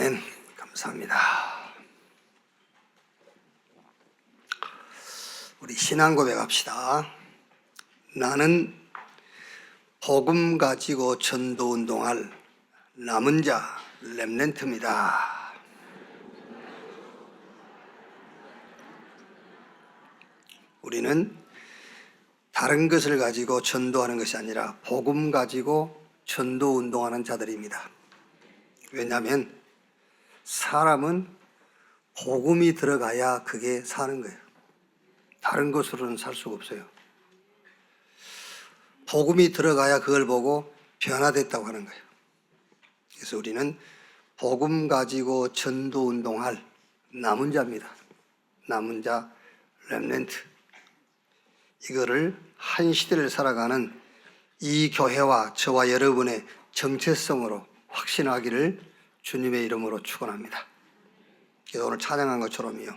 아멘. 감사합니다. 우리 신앙 고백합시다. 나는 복음 가지고 전도 운동할 남은 자 렘넌트입니다. 우리는 다른 것을 가지고 전도하는 것이 아니라 복음 가지고 전도 운동하는 자들입니다. 왜냐하면 사람은 복음이 들어가야 그게 사는 거예요. 다른 것으로는 살 수가 없어요. 복음이 들어가야 그걸 보고 변화됐다고 하는 거예요. 그래서 우리는 복음 가지고 전도 운동할 남은 자입니다. 남은 자 렘넌트. 이거를 한 시대를 살아가는 이 교회와 저와 여러분의 정체성으로 확신하기를 주님의 이름으로 축원합니다. 그래서 오늘 찬양한 것처럼요.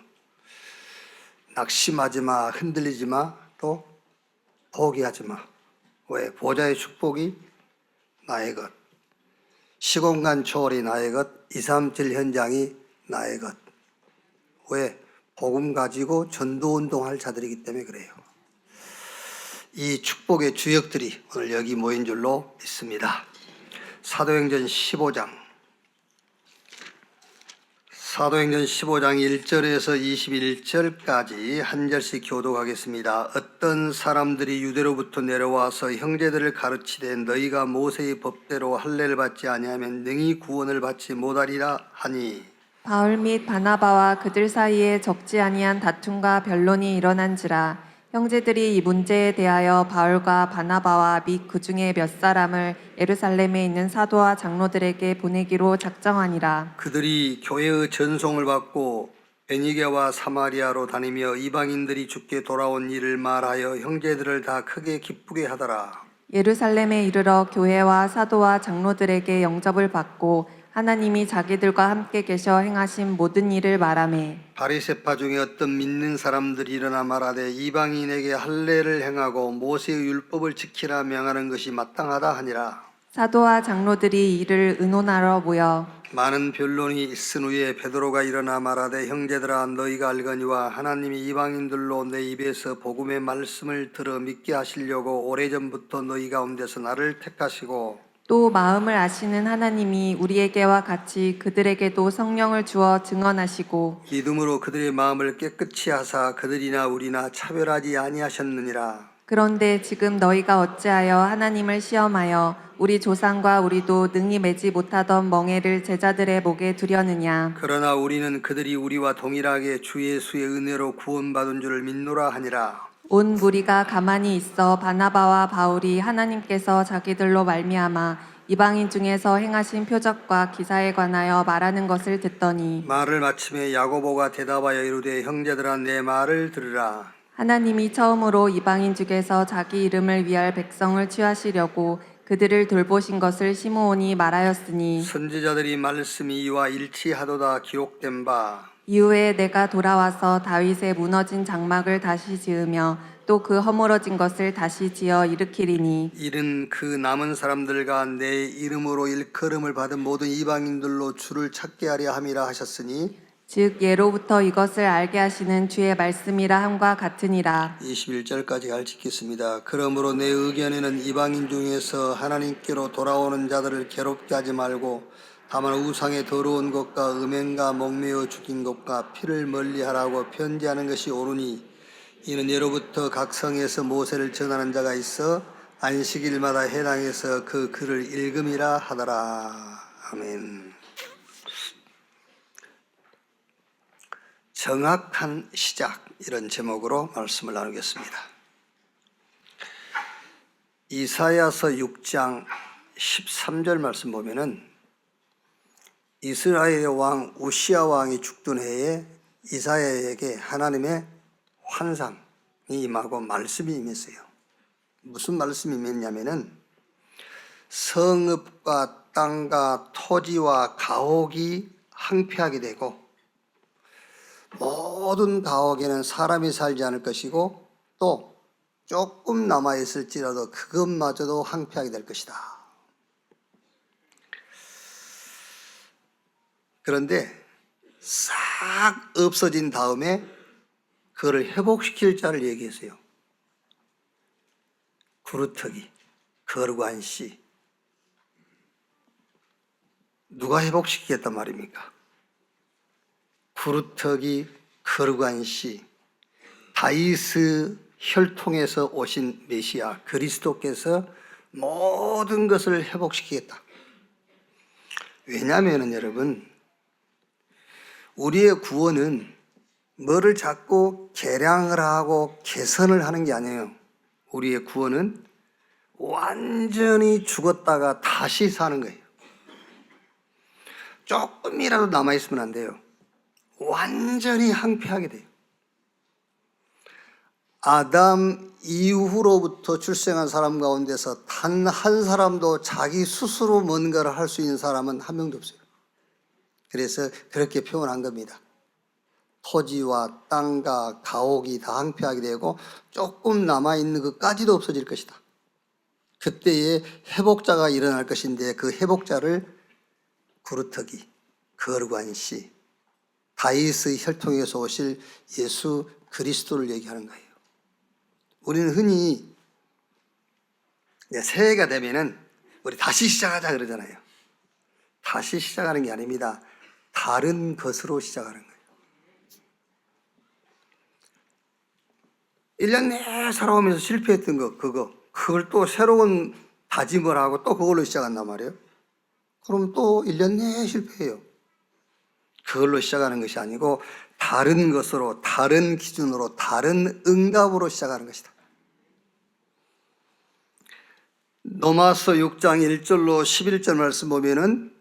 낙심하지 마, 흔들리지 마, 또 포기하지 마. 왜? 보좌의 축복이 나의 것, 시공간 초월이 나의 것, 237 현장이 나의 것. 왜? 복음 가지고 전도운동할 자들이기 때문에 그래요. 이 축복의 주역들이 오늘 여기 모인 줄로 믿습니다. 사도행전 15장 1절에서 21절까지 한 절씩 교독하겠습니다. 어떤 사람들이 유대로부터 내려와서 형제들을 가르치되 너희가 모세의 법대로 할례를 받지 아니하면 능히 구원을 받지 못하리라 하니 바울 및 바나바와 그들 사이에 적지 아니한 다툼과 변론이 일어난지라 형제들이 이 문제에 대하여 바울과 바나바와 및 그 중에 몇 사람을 예루살렘에 있는 사도와 장로들에게 보내기로 작정하니라. 그들이 교회의 전송을 받고 베니게와 사마리아로 다니며 이방인들이 주께 돌아온 일을 말하여 형제들을 다 크게 기쁘게 하더라. 예루살렘에 이르러 교회와 사도와 장로들에게 영접을 받고 하나님이 자기들과 함께 계셔 행하신 모든 일을 말하매 바리새파 중에 어떤 믿는 사람들이 일어나 말하되 이방인에게 할례를 행하고 모세의 율법을 지키라 명하는 것이 마땅하다 하니라. 사도와 장로들이 이를 의논하러 모여 많은 변론이 있은 후에 베드로가 일어나 말하되 형제들아 너희가 알거니와 하나님이 이방인들로 내 입에서 복음의 말씀을 들어 믿게 하시려고 오래전부터 너희 가운데서 나를 택하시고 또 마음을 아시는 하나님이 우리에게와 같이 그들에게도 성령을 주어 증언하시고 믿음으로 그들의 마음을 깨끗이 하사 그들이나 우리나 차별하지 아니하셨느니라. 그런데 지금 너희가 어찌하여 하나님을 시험하여 우리 조상과 우리도 능히 매지 못하던 멍에를 제자들의 목에 두려느냐. 그러나 우리는 그들이 우리와 동일하게 주 예수의 은혜로 구원받은 줄을 믿노라 하니라. 온 무리가 가만히 있어 바나바와 바울이 하나님께서 자기들로 말미암아 이방인 중에서 행하신 표적과 기사에 관하여 말하는 것을 듣더니 말을 마침에 야고보가 대답하여 이르되 형제들아 내 말을 들으라. 하나님이 처음으로 이방인 중에서 자기 이름을 위할 백성을 취하시려고 그들을 돌보신 것을 시므온이 말하였으니 선지자들이 말씀이 이와 일치하도다 기록된 바 이후에 내가 돌아와서 다윗의 무너진 장막을 다시 지으며 또 그 허물어진 것을 다시 지어 일으키리니 이른 그 남은 사람들과 내 이름으로 일컬음을 받은 모든 이방인들로 주를 찾게 하려 함이라 하셨으니 즉 예로부터 이것을 알게 하시는 주의 말씀이라 함과 같으니라. 21절까지 읽겠습니다. 그러므로 내 의견에는 이방인 중에서 하나님께로 돌아오는 자들을 괴롭게 하지 말고 다만 우상의 더러운 것과 음행과 목매어 죽인 것과 피를 멀리하라고 편지하는 것이 옳으니 이는 예로부터 각 성에서 모세를 전하는 자가 있어 안식일마다 해당해서 그 글을 읽음이라 하더라. 아멘. 정확한 시작, 이런 제목으로 말씀을 나누겠습니다. 이사야서 6장 13절 말씀 보면은 이스라엘의 왕 우시야 왕이 죽던 해에 이사야에게 하나님의 환상이 임하고 말씀이 임했어요. 무슨 말씀이 임했냐면은 성읍과 땅과 토지와 가옥이 항폐하게 되고 모든 가옥에는 사람이 살지 않을 것이고 또 조금 남아있을지라도 그것마저도 항폐하게 될 것이다. 그런데 싹 없어진 다음에 그거를 회복시킬 자를 얘기했어요. 구루터기, 거루관씨. 누가 회복시키겠단 말입니까? 구루터기, 거루관씨, 다윗의 혈통에서 오신 메시아 그리스도께서 모든 것을 회복시키겠다. 왜냐하면 여러분, 우리의 구원은 뭐를 자꾸 개량을 하고 개선을 하는 게 아니에요. 우리의 구원은 완전히 죽었다가 다시 사는 거예요. 조금이라도 남아있으면 안 돼요. 완전히 항폐하게 돼요. 아담 이후로부터 출생한 사람 가운데서 단 한 사람도 자기 스스로 뭔가를 할 수 있는 사람은 한 명도 없어요. 그래서 그렇게 표현한 겁니다. 토지와 땅과 가옥이 다 항폐하게 되고 조금 남아있는 것까지도 없어질 것이다. 그때에 회복자가 일어날 것인데 그 회복자를 구루터기, 거루관씨, 다윗의 혈통에서 오실 예수 그리스도를 얘기하는 거예요. 우리는 흔히 새해가 되면은 우리 다시 시작하자 그러잖아요. 다시 시작하는 게 아닙니다. 다른 것으로 시작하는 거예요. 1년 내내 살아오면서 실패했던 거, 그걸 또 새로운 다짐을 하고 또 그걸로 시작한단 말이에요. 그럼 또 1년 내내 실패해요. 그걸로 시작하는 것이 아니고 다른 것으로, 다른 기준으로, 다른 응답으로 시작하는 것이다. 로마서 6장 1절로 11절 말씀 보면은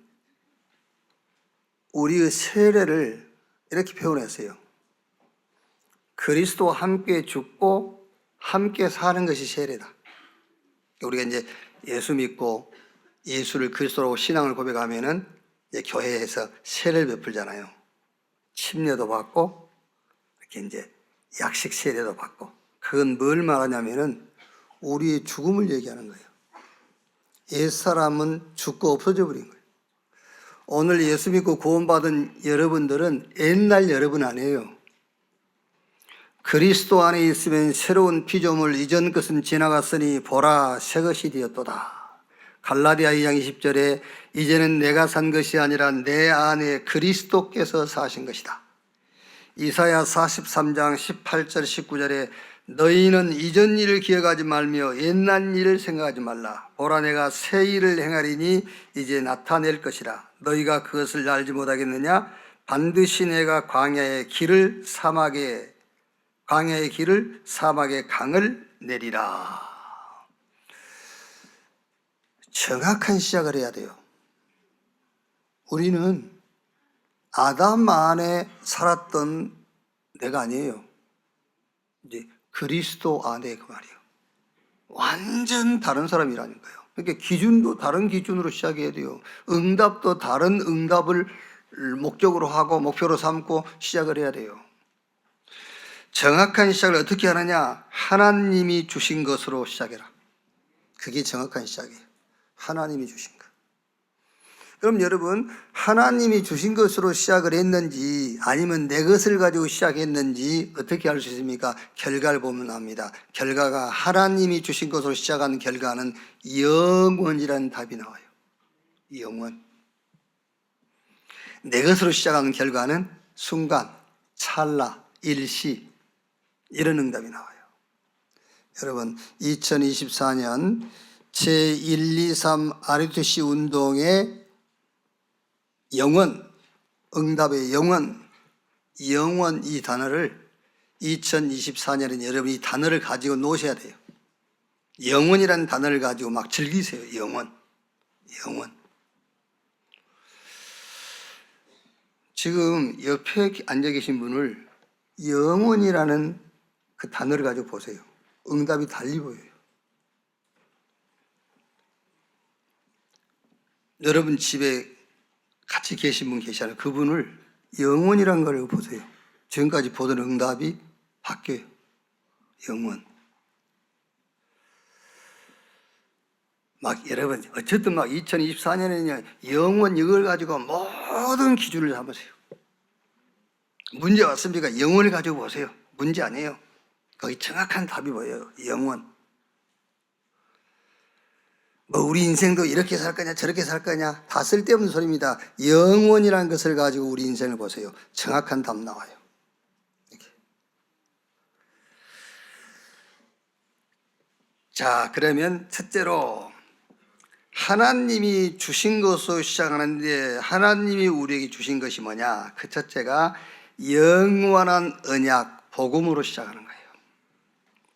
우리의 세례를 이렇게 표현했어요. 그리스도와 함께 죽고 함께 사는 것이 세례다. 우리가 이제 예수 믿고 예수를 그리스도라고 신앙을 고백하면은 이제 교회에서 세례를 베풀잖아요. 침례도 받고 이렇게 이제 약식 세례도 받고. 그건 뭘 말하냐면은 우리의 죽음을 얘기하는 거예요. 옛사람은 죽고 없어져 버린 거예요. 오늘 예수 믿고 구원받은 여러분들은 옛날 여러분 아니에요. 그리스도 안에 있으면 새로운 피조물, 이전 것은 지나갔으니 보라 새 것이 되었도다. 갈라디아 2장 20절에 이제는 내가 산 것이 아니라 내 안에 그리스도께서 사신 것이다. 이사야 43장 18절 19절에 너희는 이전 일을 기억하지 말며 옛날 일을 생각하지 말라. 보라 내가 새 일을 행하리니 이제 나타낼 것이라. 너희가 그것을 알지 못하겠느냐? 반드시 내가 광야의 길을 사막에 강을 내리라. 정확한 시작을 해야 돼요. 우리는 아담 안에 살았던 내가 아니에요. 이제 그리스도 안에 그 말이에요. 완전 다른 사람이라는 거예요. 그러니까 기준도 다른 기준으로 시작해야 돼요. 응답도 다른 응답을 목적으로 하고 목표로 삼고 시작을 해야 돼요. 정확한 시작을 어떻게 하느냐? 하나님이 주신 것으로 시작해라. 그게 정확한 시작이에요. 하나님이 주신 것. 그럼 여러분, 하나님이 주신 것으로 시작을 했는지 아니면 내 것을 가지고 시작했는지 어떻게 알 수 있습니까? 결과를 보면 압니다. 결과가 하나님이 주신 것으로 시작하는 결과는 영원이라는 답이 나와요. 영원. 내 것으로 시작하는 결과는 순간, 찰나, 일시 이런 응답이 나와요. 여러분, 2024년 제123 RUTC 운동의 영원, 응답의 영원 이 단어를 2024년에 여러분이 이 단어를 가지고 노셔야 돼요. 영원이라는 단어를 가지고 막 즐기세요. 영원. 지금 옆에 앉아 계신 분을 영원이라는 그 단어를 가지고 보세요. 응답이 달리 보여요. 여러분 집에 같이 계신 분 계시잖아요. 그분을 영원이라는 걸 보세요. 지금까지 보던 응답이 바뀌어요. 영원. 막 여러분 어쨌든 막 2024년에는 영원 이걸 가지고 모든 기준을 삼으세요. 문제 왔습니까? 영혼을 가지고 보세요. 문제 아니에요. 거기 정확한 답이 보여요. 영혼. 뭐 우리 인생도 이렇게 살 거냐 저렇게 살 거냐 다 쓸데없는 소리입니다. 영혼이라는 것을 가지고 우리 인생을 보세요. 정확한 답 나와요. 이렇게. 자, 그러면 첫째로 하나님이 주신 것으로 시작하는데 하나님이 우리에게 주신 것이 뭐냐? 그 첫째가 영원한 언약, 복음으로 시작하는 거예요.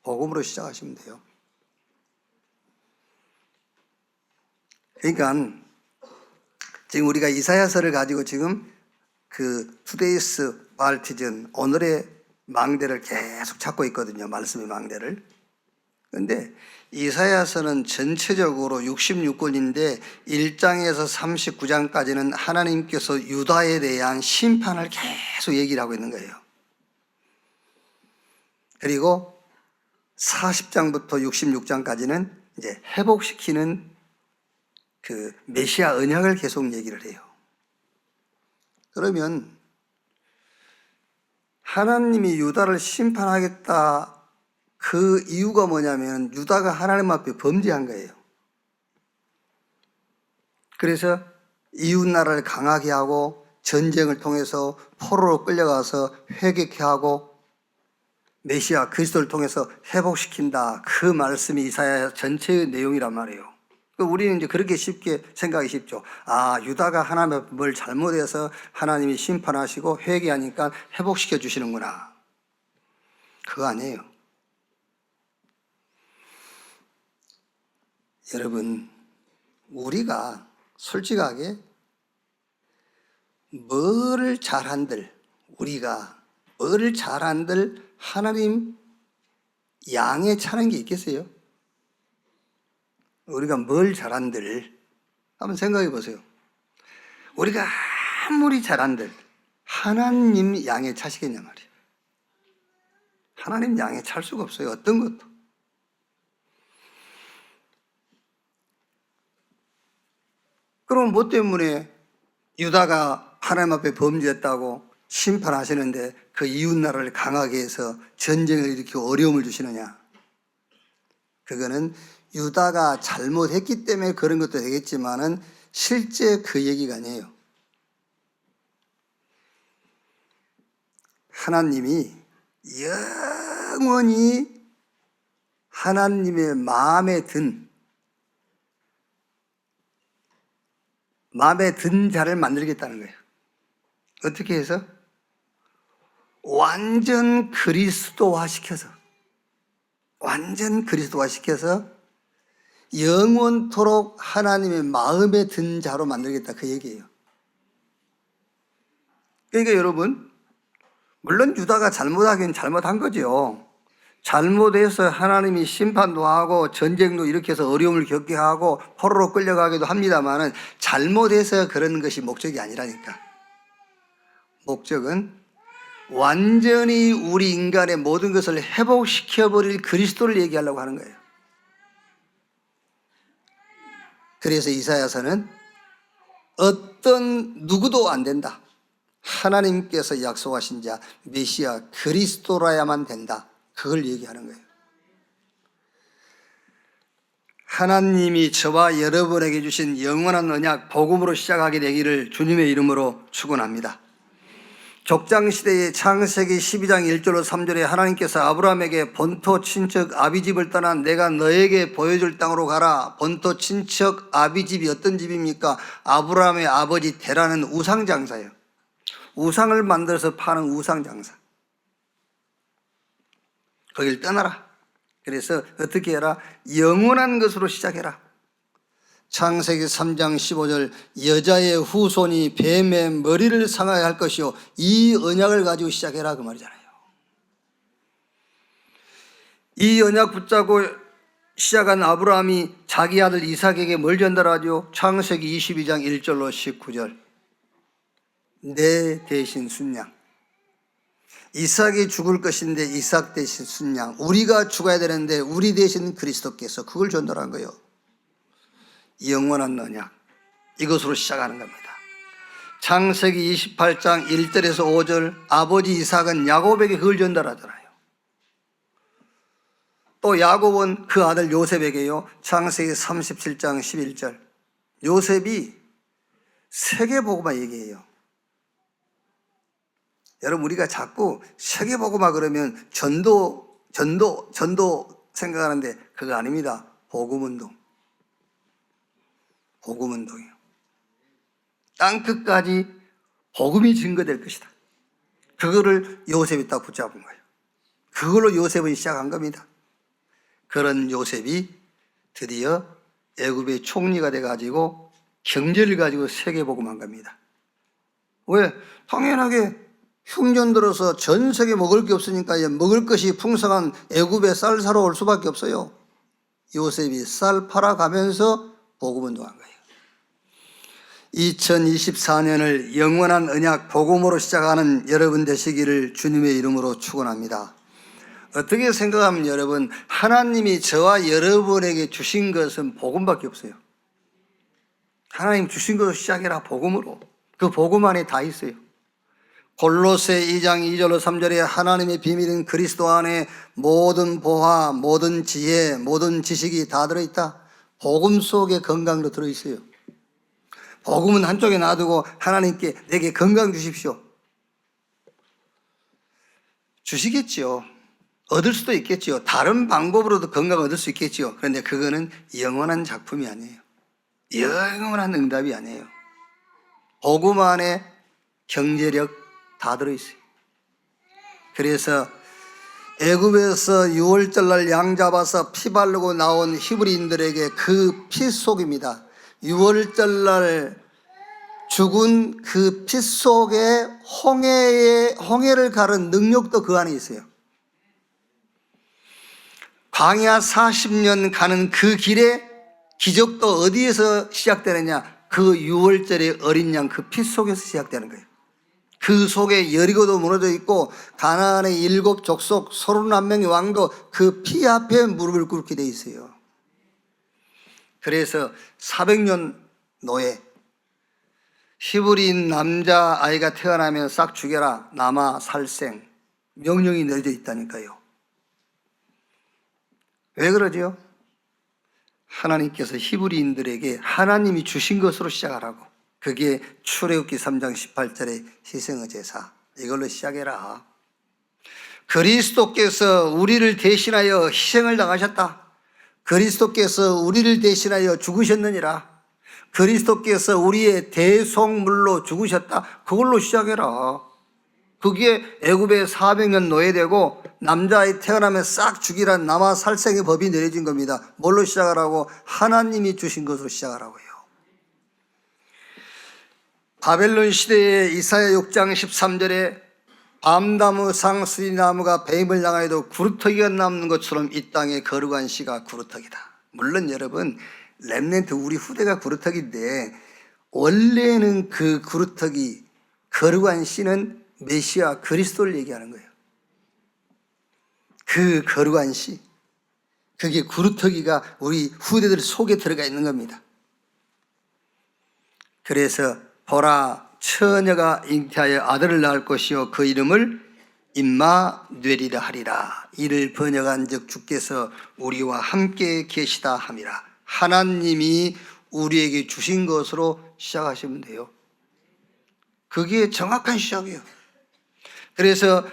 복음으로 시작하시면 돼요. 그러니까 지금 우리가 이사야서를 가지고 지금 그 투데이스 발티즌 오늘의 망대를 계속 찾고 있거든요. 말씀의 망대를. 그런데 이사야서는 전체적으로 66권인데 1장에서 39장까지는 하나님께서 유다에 대한 심판을 계속 얘기를 하고 있는 거예요. 그리고 40장부터 66장까지는 이제 회복시키는 그 메시아 언약을 계속 얘기를 해요. 그러면 하나님이 유다를 심판하겠다, 그 이유가 뭐냐면 유다가 하나님 앞에 범죄한 거예요. 그래서 이웃나라를 강하게 하고 전쟁을 통해서 포로로 끌려가서 회개케 하고 메시아 그리스도를 통해서 회복시킨다. 그 말씀이 이사야 전체의 내용이란 말이에요. 우리는 이제 그렇게 쉽게 생각이 쉽죠. 아, 유다가 하나님의 뭘 잘못해서 하나님이 심판하시고 회개하니까 회복시켜 주시는구나. 그거 아니에요. 여러분, 우리가 솔직하게 뭐를 잘한들, 우리가 뭐를 잘한들 하나님 양에 차는 게 있겠어요? 우리가 뭘 잘한들 한번 생각해 보세요. 우리가 아무리 잘한들 하나님 양에 차시겠냐 말이에요. 하나님 양에 찰 수가 없어요. 어떤 것도. 그럼 뭐 때문에 유다가 하나님 앞에 범죄했다고 심판하시는데 그 이웃나라를 강하게 해서 전쟁을 일으키고 어려움을 주시느냐? 그거는 유다가 잘못했기 때문에 그런 것도 되겠지만은 실제 그 얘기가 아니에요. 하나님이 영원히 하나님의 마음에 든 자를 만들겠다는 거예요. 어떻게 해서? 완전 그리스도화 시켜서 영원토록 하나님의 마음에 든 자로 만들겠다, 그 얘기예요. 그러니까 여러분, 물론 유다가 잘못하긴 잘못한 거죠. 잘못해서 하나님이 심판도 하고 전쟁도 일으켜서 어려움을 겪게 하고 포로로 끌려가기도 합니다만은 잘못해서 그런 것이 목적이 아니라니까. 목적은 완전히 우리 인간의 모든 것을 회복시켜버릴 그리스도를 얘기하려고 하는 거예요. 그래서 이사야서는 어떤 누구도 안 된다. 하나님께서 약속하신 자 메시아 그리스도라야만 된다. 그걸 얘기하는 거예요. 하나님이 저와 여러분에게 주신 영원한 언약 복음으로 시작하게 되기를 주님의 이름으로 축원합니다. 족장시대의 창세기 12장 1절로 3절에 하나님께서 아브라함에게 본토 친척 아비집을 떠나 내가 너에게 보여줄 땅으로 가라. 본토 친척 아비집이 어떤 집입니까? 아브라함의 아버지 데라는 우상장사예요. 우상을 만들어서 파는 우상장사. 거길 떠나라. 그래서 어떻게 해라? 영원한 것으로 시작해라. 창세기 3장 15절 여자의 후손이 뱀의 머리를 상하게 할 것이요 이 언약을 가지고 시작해라, 그 말이잖아요. 이 언약 붙잡고 시작한 아브라함이 자기 아들 이삭에게 뭘 전달하죠? 창세기 22장 1절로 19절 내 대신 순양. 이삭이 죽을 것인데 이삭 대신 순양. 우리가 죽어야 되는데 우리 대신 그리스도께서 그걸 전달한 거예요. 영원한 언약, 이것으로 시작하는 겁니다. 창세기 28장 1절에서 5절 아버지 이삭은 야곱에게 그걸 전달하잖아요. 또 야곱은 그 아들 요셉에게요. 창세기 37장 11절 요셉이 세계복음화 얘기해요. 여러분 우리가 자꾸 세계복음화 그러면 전도 생각하는데 그거 아닙니다. 복음운동이에요. 땅끝까지 복음이 증거될 것이다. 그거를 요셉이 딱 붙잡은 거예요. 그걸로 요셉은 시작한 겁니다. 그런 요셉이 드디어 애굽의 총리가 돼가지고 경제를 가지고 세계복음한 겁니다. 왜? 당연하게 흉년 들어서 전 세계 먹을 게 없으니까 먹을 것이 풍성한 애굽에 쌀 사러 올 수밖에 없어요. 요셉이 쌀 팔아가면서 복음운동한 거예요. 2024년을 영원한 언약 복음으로 시작하는 여러분 되시기를 주님의 이름으로 축원합니다. 어떻게 생각하면 여러분, 하나님이 저와 여러분에게 주신 것은 복음밖에 없어요. 하나님 주신 것으로 시작해라. 복음으로. 그 복음 안에 다 있어요. 골로새 2장 2절로 3절에 하나님의 비밀인 그리스도 안에 모든 보화, 모든 지혜, 모든 지식이 다 들어있다. 복음 속에 건강도 들어있어요. 복음은 한쪽에 놔두고 하나님께 내게 건강 주십시오. 주시겠지요. 얻을 수도 있겠지요. 다른 방법으로도 건강 얻을 수 있겠지요. 그런데 그거는 영원한 작품이 아니에요. 영원한 응답이 아니에요. 복음 안에 경제력 다 들어있어요. 그래서 애굽에서 6월절날 양 잡아서 피 바르고 나온 히브리인들에게 그 피 속입니다. 6월절날 죽은 그 피 속에 홍해를 가른 능력도 그 안에 있어요. 광야 40년 가는 그 길에 기적도 어디에서 시작되느냐? 그 6월절의 어린 양 그 피 속에서 시작되는 거예요. 그 속에 여리고도 무너져 있고 가나안의 7 족속 31명의 왕도 그 피 앞에 무릎을 꿇게 돼 있어요. 그래서 400년 노예, 히브리인 남자아이가 태어나면 싹 죽여라, 남아 살생 명령이 내려져 있다니까요. 왜 그러죠? 하나님께서 히브리인들에게 하나님이 주신 것으로 시작하라고. 그게 출애굽기 3장 18절의 희생의 제사, 이걸로 시작해라. 그리스도께서 우리를 대신하여 희생을 당하셨다. 그리스도께서 우리를 대신하여 죽으셨느니라. 그리스도께서 우리의 대속물로 죽으셨다. 그걸로 시작해라. 그게 애굽에 400년 노예되고 남자아이 태어나면 싹 죽이란 남아 살생의 법이 내려진 겁니다. 뭘로 시작하라고? 하나님이 주신 것으로 시작하라고요. 바벨론 시대의 이사야 6장 13절에 밤나무 상수리나무가 배임을 당하여도 구루터기가 남는 것처럼 이 땅에 거룩한 씨가 구루터기다. 물론 여러분, 렘넌트 우리 후대가 구루터기인데 원래는 그 구루터기 거룩한 씨는 메시아 그리스도를 얘기하는 거예요. 그 거룩한 씨, 그게 구루터기가 우리 후대들 속에 들어가 있는 겁니다. 그래서 보라, 처녀가 잉태하여 아들을 낳을 것이요 그 이름을 임마누엘이라 하리라. 이를 번역한 즉 주께서 우리와 함께 계시다 함이라. 하나님이 우리에게 주신 것으로 시작하시면 돼요. 그게 정확한 시작이에요. 그래서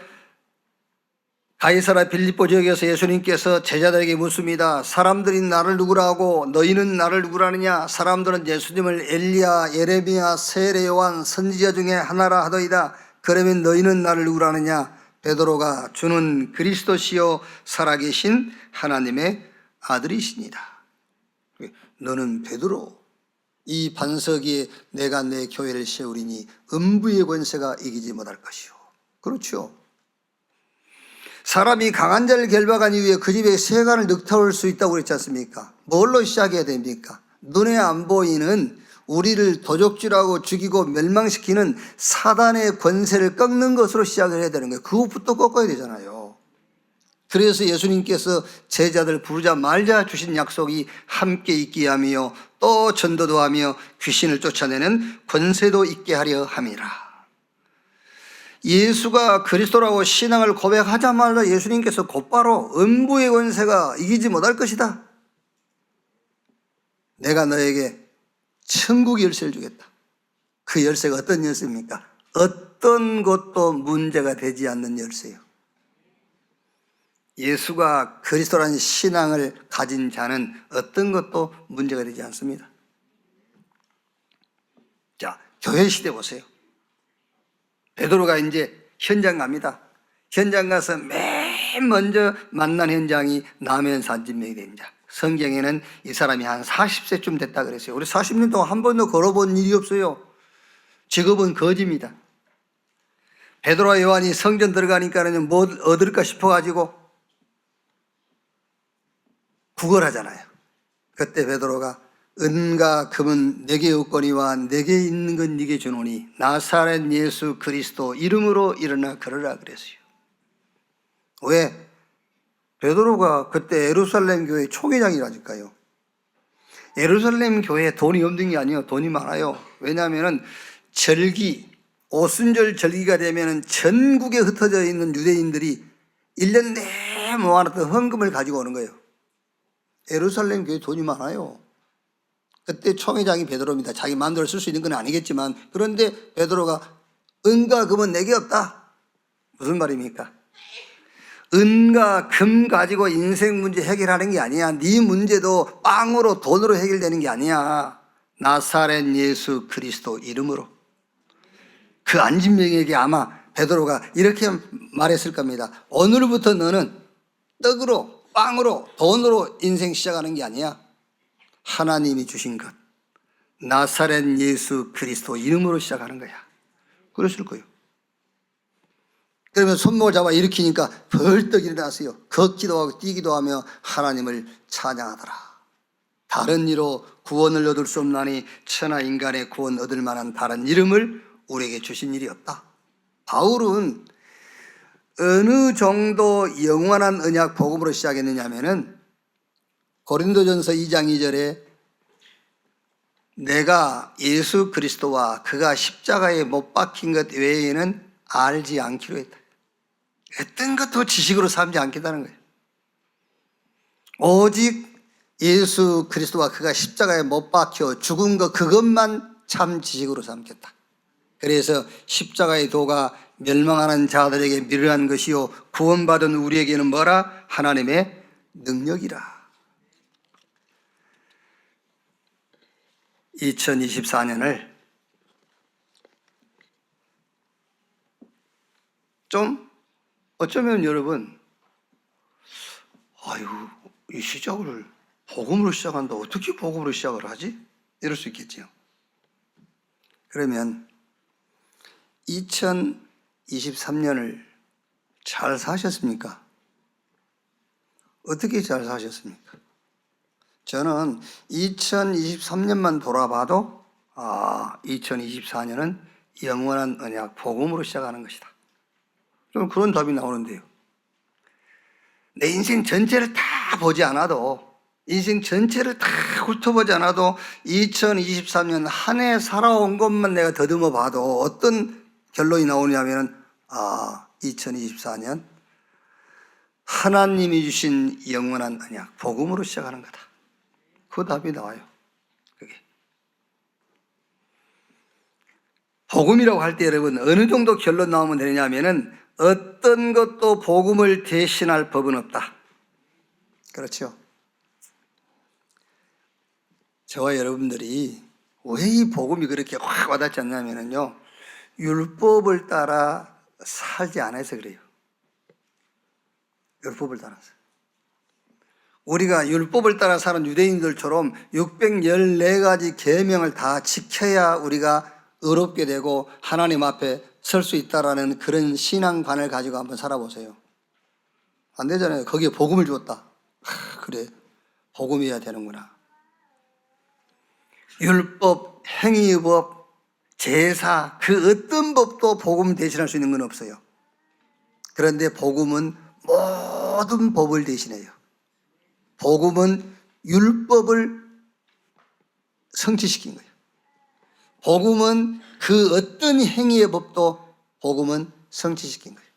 가이사라 빌립보 지역에서 예수님께서 제자들에게 묻습니다. 사람들이 나를 누구라 하고 너희는 나를 누구라 하느냐? 사람들은 예수님을 엘리야, 예레미야, 세례 요한 선지자 중에 하나라 하더이다. 그러면 너희는 나를 누구라 하느냐? 베드로가 주는 그리스도시요 살아계신 하나님의 아들이시니라. 너는 베드로, 이 반석 위에 내가 내 교회를 세우리니 음부의 권세가 이기지 못할 것이요. 그렇죠. 사람이 강한 자를 결박한 이후에 그 집에 세간을 늑타올 수 있다고 그랬지 않습니까? 뭘로 시작해야 됩니까? 눈에 안 보이는 우리를 도적질하고 죽이고 멸망시키는 사단의 권세를 꺾는 것으로 시작을 해야 되는 거예요. 그것부터 꺾어야 되잖아요. 그래서 예수님께서 제자들 부르자마자 주신 약속이 함께 있게 하며 또 전도도 하며 귀신을 쫓아내는 권세도 있게 하려 함이라. 예수가 그리스도라고 신앙을 고백하자마자 예수님께서 곧바로 음부의 권세가 이기지 못할 것이다. 내가 너에게 천국의 열쇠를 주겠다. 그 열쇠가 어떤 열쇠입니까? 어떤 것도 문제가 되지 않는 열쇠요. 예수가 그리스도라는 신앙을 가진 자는 어떤 것도 문제가 되지 않습니다. 자, 교회 시대 보세요. 베드로가 이제 현장 갑니다. 현장 가서 맨 먼저 만난 현장이 남해안 산진명이 된 자. 성경에는 이 사람이 한 40세쯤 됐다 그랬어요. 우리 40년 동안 한 번도 걸어본 일이 없어요. 직업은 거지입니다. 베드로와 요한이 성전 들어가니까는 뭐 얻을까 싶어가지고 구걸하잖아요. 그때 베드로가 은과 금은 내게 없거니와 내게 있는 건 네게 주노니 나사렛 예수 그리스도 이름으로 일어나 걸으라 그랬어요. 왜? 베드로가 그때 예루살렘 교회 총회장이라니까요. 예루살렘 교회에 돈이 없는 게 아니에요. 돈이 많아요. 왜냐하면 절기, 오순절 절기가 되면 전국에 흩어져 있는 유대인들이 1년 내내 모아놨던 헌금을 가지고 오는 거예요. 예루살렘 교회 돈이 많아요. 그때 총회장이 베드로입니다. 자기 마음대로 쓸 수 있는 건 아니겠지만, 그런데 베드로가 은과 금은 내게 없다. 무슨 말입니까? 은과 금 가지고 인생 문제 해결하는 게 아니야. 네 문제도 빵으로 돈으로 해결되는 게 아니야. 나사렛 예수 그리스도 이름으로. 그 안진병에게 아마 베드로가 이렇게 말했을 겁니다. 오늘부터 너는 떡으로, 빵으로, 돈으로 인생 시작하는 게 아니야. 하나님이 주신 것, 나사렛 예수 그리스도 이름으로 시작하는 거야. 그랬을 거예요. 그러면 손목을 잡아 일으키니까 벌떡 일어났어요. 걷기도 하고 뛰기도 하며 하나님을 찬양하더라. 다른 이로 구원을 얻을 수 없나니 천하 인간의 구원 얻을 만한 다른 이름을 우리에게 주신 일이 없다. 바울은 어느 정도 영원한 언약 복음으로 시작했느냐 하면은 고린도전서 2장 2절에 내가 예수 그리스도와 그가 십자가에 못 박힌 것 외에는 알지 않기로 했다. 어떤 것도 지식으로 삼지 않겠다는 거예요. 오직 예수 그리스도와 그가 십자가에 못 박혀 죽은 것 그것만 참 지식으로 삼겠다. 그래서 십자가의 도가 멸망하는 자들에게 미련한 것이요 구원받은 우리에게는 뭐라? 하나님의 능력이라. 2024년을 좀 어쩌면 여러분, 아유, 이 시작을 복음으로 시작한다. 어떻게 복음으로 시작을 하지? 이럴 수 있겠지요. 그러면 2023년을 잘 사셨습니까? 어떻게 잘 사셨습니까? 저는 2023년만 돌아봐도 2024년은 영원한 언약 복음으로 시작하는 것이다. 좀 그런 답이 나오는데요. 내 인생 전체를 다 보지 않아도, 인생 전체를 다 훑어보지 않아도 2023년 한 해 살아온 것만 내가 더듬어 봐도 어떤 결론이 나오냐면 2024년 하나님이 주신 영원한 언약 복음으로 시작하는 거다. 그 답이 나와요. 그게 복음이라고 할 때 여러분 어느 정도 결론 나오면 되느냐 하면은 어떤 것도 복음을 대신할 법은 없다. 그렇죠? 저와 여러분들이 왜 이 복음이 그렇게 확 와닿지 않냐면요, 율법을 따라 살지 않아서 그래요. 율법을 따라서. 우리가 율법을 따라 사는 유대인들처럼 614가지 계명을 다 지켜야 우리가 의롭게 되고 하나님 앞에 설 수 있다라는 그런 신앙관을 가지고 한번 살아보세요. 안 되잖아요. 거기에 복음을 주었다. 그래, 복음이어야 되는구나. 율법, 행위법, 제사, 그 어떤 법도 복음 대신할 수 있는 건 없어요. 그런데 복음은 모든 법을 대신해요. 복음은 율법을 성취시킨 거예요. 복음은 그 어떤 행위의 법도 복음은 성취시킨 거예요.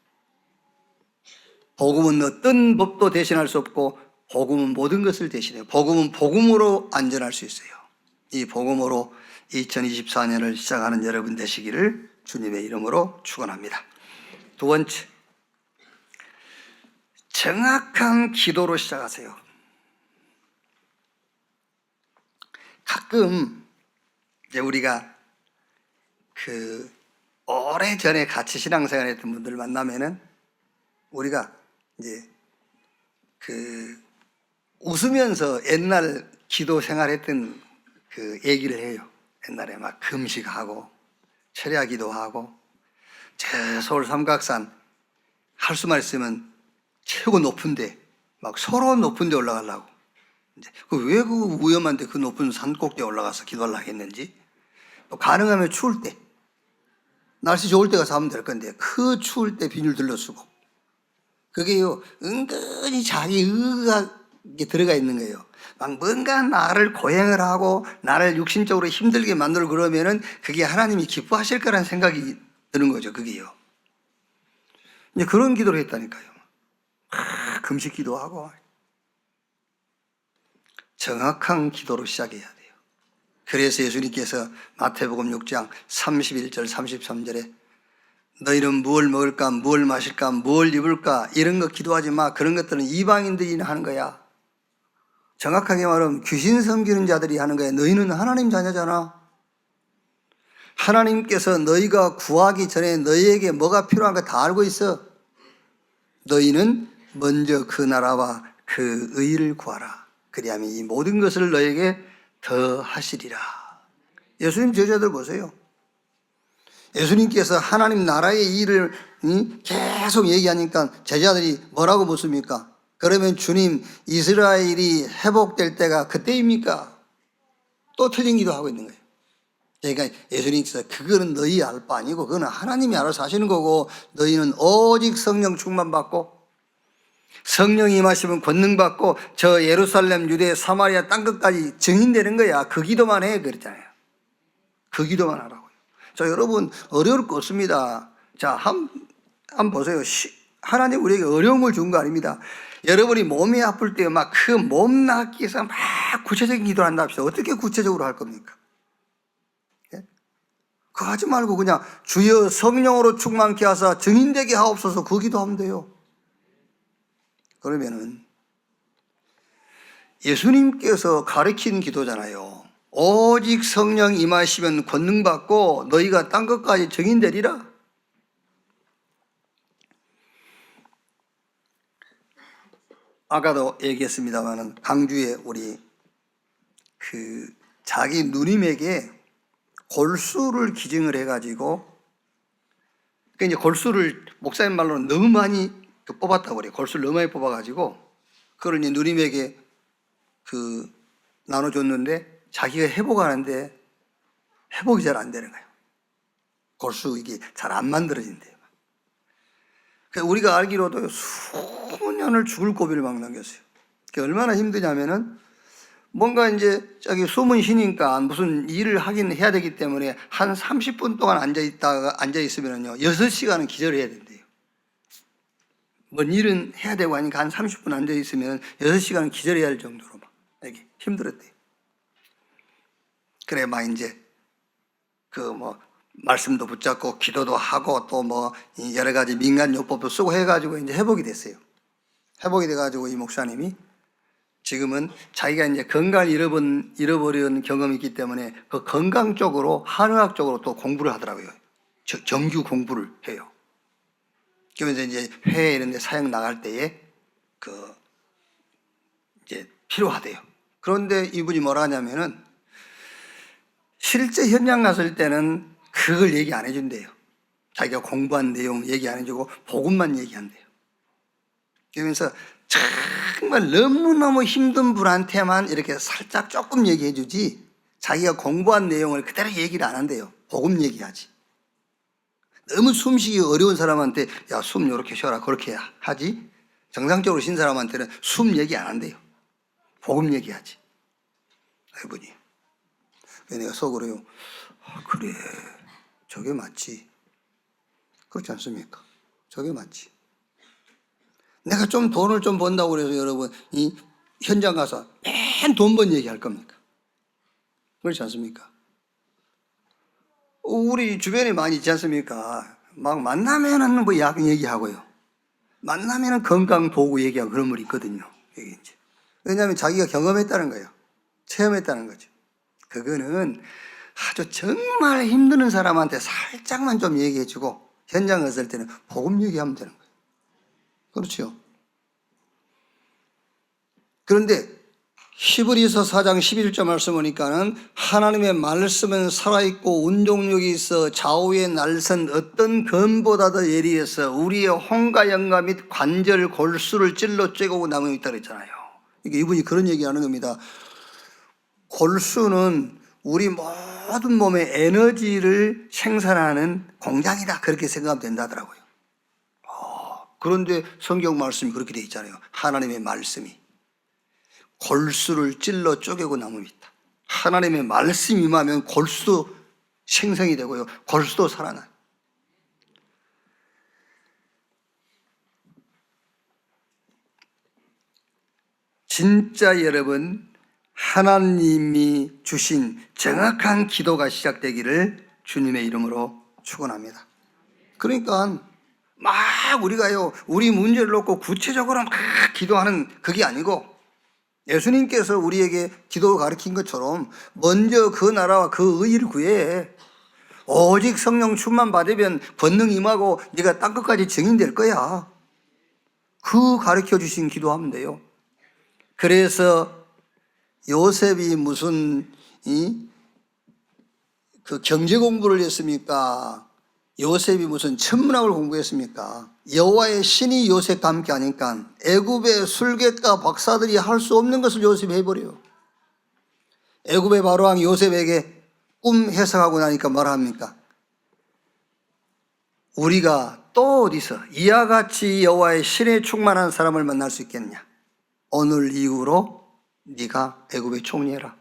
복음은 어떤 법도 대신할 수 없고 복음은 모든 것을 대신해요. 복음은 복음으로 안전할 수 있어요. 이 복음으로 2024년을 시작하는 여러분 되시기를 주님의 이름으로 축원합니다. 두 번째, 정확한 기도로 시작하세요. 가끔 이제 우리가 오래전에 같이 신앙생활 했던 분들 만나면은 우리가 이제 웃으면서 옛날 기도 생활했던 얘기를 해요. 옛날에 막 금식하고 철야 기도하고 저 서울 삼각산 할 수만 있으면 최고 높은데 막 서로 높은데 올라가려고 왜 그 위험한데 그 높은 산 꼭대기에 올라가서 기도하려고 했는지, 또 가능하면 추울 때, 날씨 좋을 때 가서 하면 될 건데 그 추울 때 비닐 둘러쓰고, 그게요 은근히 자기 의가 들어가 있는 거예요. 막 뭔가 나를 고행을 하고 나를 육신적으로 힘들게 만들고 그러면은 그게 하나님이 기뻐하실 거라는 생각이 드는 거죠. 그게요. 이제 그런 기도를 했다니까요. 금식 기도하고 정확한 기도로 시작해야 돼요. 그래서 예수님께서 마태복음 6장 31절 33절에 너희는 무엇을 먹을까, 무엇을 마실까, 무엇을 입을까 이런 거 기도하지 마. 그런 것들은 이방인들이 하는 거야. 정확하게 말하면 귀신 섬기는 자들이 하는 거야. 너희는 하나님 자녀잖아. 하나님께서 너희가 구하기 전에 너희에게 뭐가 필요한가 다 알고 있어. 너희는 먼저 그 나라와 그 의를 구하라. 그리하면 이 모든 것을 너에게 더 하시리라. 예수님 제자들 보세요. 예수님께서 하나님 나라의 일을 계속 얘기하니까 제자들이 뭐라고 묻습니까? 그러면 주님, 이스라엘이 회복될 때가 그때입니까? 또 틀린 기도하고 있는 거예요. 그러니까 예수님께서 그거는 너희 알 바 아니고 그거는 하나님이 알아서 하시는 거고, 너희는 오직 성령 충만 받고 성령이 임하시면 권능 받고 저 예루살렘, 유대, 사마리아 땅끝까지 증인되는 거야. 그 기도만 해 그랬잖아요. 그 기도만 하라고요. 자, 여러분 어려울 거 없습니다. 자, 한번 보세요. 하나님 우리에게 어려움을 준 거 아닙니다. 여러분이 몸이 아플 때 막 그 몸 낫기 위해서 막 구체적인 기도를 한다 합시다. 어떻게 구체적으로 할 겁니까? 예? 그거 하지 말고 그냥 주여 성령으로 충만케 하사 증인되게 하옵소서, 그 기도하면 돼요. 그러면은 예수님께서 가르친 기도잖아요. 오직 성령 임하시면 권능 받고 너희가 땅 끝까지 증인되리라. 아까도 얘기했습니다만은 강주에 우리 자기 누님에게 골수를 기증을 해가지고, 이제 골수를 목사님 말로는 너무 많이 뽑았다고 그래요. 골수를 너무 많이 뽑아가지고 그걸 이제 누님에게 나눠줬는데 자기가 회복하는데 회복이 잘 안 되는 거예요. 골수 이게 잘 안 만들어진대요. 우리가 알기로도 수년을 죽을 고비를 막 남겼어요. 얼마나 힘드냐면은 뭔가 이제 저기 숨은 쉬니까 무슨 일을 하긴 해야 되기 때문에 한 30분 동안 앉아있으면요 6시간은 기절을 해야 된대요. 뭔 일은 해야 되고 하니까 한 30분 앉아있으면 6시간은 기절해야 할 정도로 막 이게 힘들었대요. 그래 막 이제 말씀도 붙잡고 기도도 하고 또 여러 가지 민간요법도 쓰고 해가지고 이제 회복이 됐어요. 회복이 돼가지고 이 목사님이 지금은 자기가 이제 건강을 잃어버린 경험이 있기 때문에 그 건강 쪽으로 한의학 쪽으로 또 공부를 하더라고요. 정규 공부를 해요. 그러면서 이제 회에 이런 데 사역 나갈 때에 이제 필요하대요. 그런데 이분이 뭐라 하냐면은 실제 현장 갔을 때는 그걸 얘기 안 해준대요. 자기가 공부한 내용 얘기 안 해주고 복음만 얘기한대요. 그러면서 정말 너무너무 힘든 분한테만 이렇게 살짝 조금 얘기해 주지 자기가 공부한 내용을 그대로 얘기를 안 한대요. 복음 얘기하지. 너무 숨쉬기 어려운 사람한테 야, 숨 이렇게 쉬어라 그렇게 하지, 정상적으로 신 사람한테는 숨 얘기 안 한대요. 복음 얘기하지. 이분이. 내가 속으로요. 아, 그래. 저게 맞지. 그렇지 않습니까? 저게 맞지. 내가 좀 돈을 좀 번다고 그래서 여러분 이 현장 가서 맨 돈 번 얘기할 겁니까? 그렇지 않습니까? 우리 주변에 많이 있지 않습니까? 막 만나면은 뭐 약 얘기하고요. 만나면은 건강 보고 얘기하고 그런 분이 있거든요. 여기 이제. 왜냐하면 자기가 경험했다는 거예요. 체험했다는 거죠. 그거는 아주 정말 힘드는 사람한테 살짝만 좀 얘기해주고 현장 갔을 때는 복음 얘기하면 되는 거예요. 그렇죠. 그런데 히브리서 4장 11절 말씀 보니까는 하나님의 말씀은 살아있고 운동력이 있어 좌우에 날선 어떤 검보다도 예리해서 우리의 혼과 영과 및 관절 골수를 찔러 쬐고 남음이 있다 그랬잖아요. 이게 이분이 그런 얘기하는 겁니다. 골수는 우리 모든 몸의 에너지를 생산하는 공장이다 그렇게 생각하면 된다더라고요. 그런데 성경 말씀이 그렇게 돼 있잖아요. 하나님의 말씀이 골수를 찔러 쪼개고 남음이 있다. 하나님의 말씀이 임하면 골수도 생성이 되고요. 골수도 살아나요. 진짜 여러분, 하나님이 주신 정확한 기도가 시작되기를 주님의 이름으로 축원합니다. 그러니까 막 우리가요, 우리 문제를 놓고 구체적으로 막 기도하는 그게 아니고 예수님께서 우리에게 기도 가르친 것처럼 먼저 그 나라와 그 의를 구해. 오직 성령 충만 받으면 권능 임하고 네가 땅끝까지 증인될 거야. 그 가르쳐 주신 기도하면 돼요. 그래서 요셉이 무슨 그 경제 공부를 했습니까? 요셉이 무슨 천문학을 공부했습니까? 여호와의 신이 요셉과 함께 하니까 애굽의 술객과 박사들이 할 수 없는 것을 요셉이 해버려요. 애굽의 바로왕 요셉에게 꿈 해석하고 나니까 뭐라 합니까? 우리가 또 어디서 이와 같이 여호와의 신에 충만한 사람을 만날 수 있겠냐? 오늘 이후로 네가 애굽의 총리해라.